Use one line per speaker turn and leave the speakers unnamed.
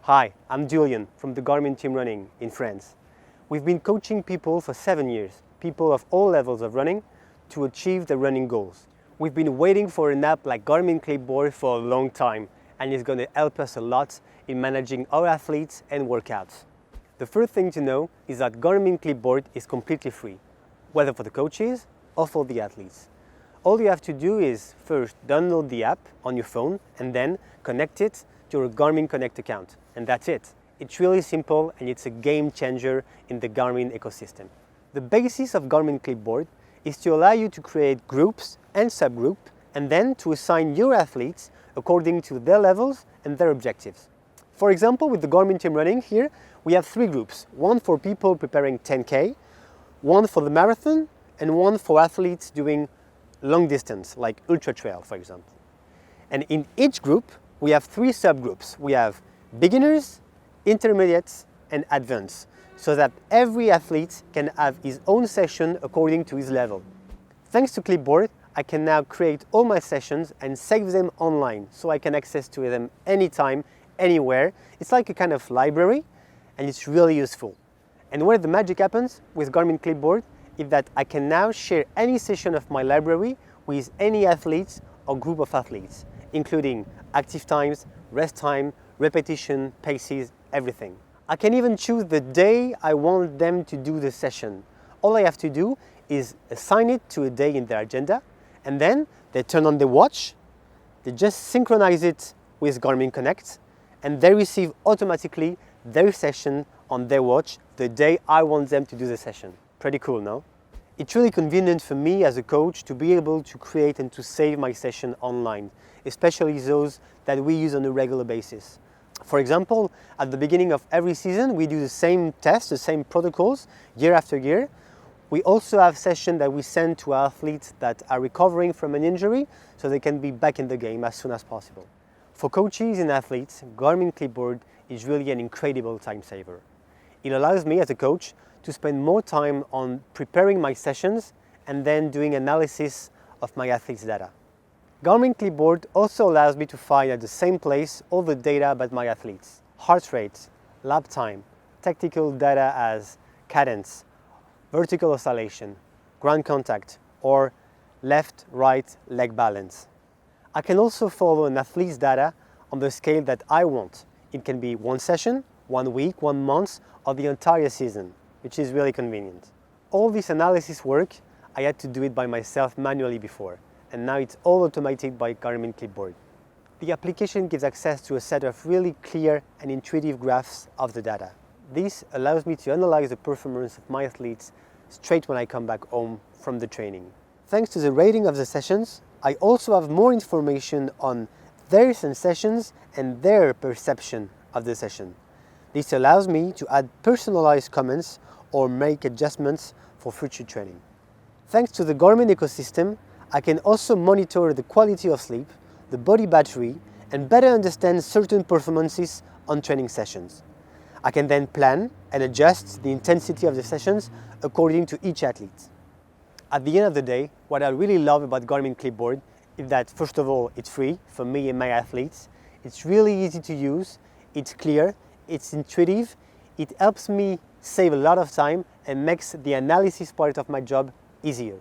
Hi, I'm Julian from the Garmin team running in France. We've been coaching people for 7 years, people of all levels of running, to achieve their running goals. We've been waiting for an app like Garmin Clipboard for a long time, and it's going to help us a lot in managing our athletes and workouts. The first thing to know is that Garmin Clipboard is completely free, whether for the coaches or for the athletes. All you have to do is first download the app on your phone and then connect it to your Garmin Connect account. And that's it. It's really simple and it's a game changer in the Garmin ecosystem. The basis of Garmin Clipboard is to allow you to create groups and subgroups and then to assign your athletes according to their levels and their objectives. For example, with the Garmin team running here, we have 3 groups. One for people preparing 10K, one for the marathon, and one for athletes doing long distance, like ultra trail, for example. And in each group, we have 3 subgroups. We have beginners, intermediates, and advanced, so that every athlete can have his own session according to his level. Thanks to Clipboard, I can now create all my sessions and save them online, so I can access to them anytime, anywhere. It's like a kind of library, and it's really useful. And where the magic happens with Garmin Clipboard is that I can now share any session of my library with any athletes or group of athletes, including active times, rest time, repetition, paces, everything. I can even choose the day I want them to do the session. All I have to do is assign it to a day in their agenda, and then they turn on the watch, they just synchronize it with Garmin Connect, and they receive automatically their session on their watch the day I want them to do the session. Pretty cool, no? It's really convenient for me as a coach to be able to create and to save my session online, especially those that we use on a regular basis. For example, at the beginning of every season, we do the same tests, the same protocols, year after year. We also have sessions that we send to our athletes that are recovering from an injury, so they can be back in the game as soon as possible. For coaches and athletes, Garmin Clipboard is really an incredible time saver. It allows me as a coach to spend more time on preparing my sessions and then doing analysis of my athletes' data. Garmin Clipboard also allows me to find at the same place all the data about my athletes: heart rate, lap time, tactical data as cadence, vertical oscillation, ground contact, or left-right leg balance. I can also follow an athlete's data on the scale that I want. It can be 1 session, 1 week, 1 month, or the entire season, which is really convenient. All this analysis work, I had to do it by myself manually before, and now it's all automated by Garmin Clipboard. The application gives access to a set of really clear and intuitive graphs of the data. This allows me to analyze the performance of my athletes straight when I come back home from the training. Thanks to the rating of the sessions, I also have more information on their sensations and their perception of the session. This allows me to add personalized comments or make adjustments for future training. Thanks to the Garmin ecosystem, I can also monitor the quality of sleep, the body battery, and better understand certain performances on training sessions. I can then plan and adjust the intensity of the sessions according to each athlete. At the end of the day, what I really love about Garmin Clipboard is that, first of all, it's free for me and my athletes. It's really easy to use, it's clear, it's intuitive, it helps me save a lot of time and makes the analysis part of my job easier.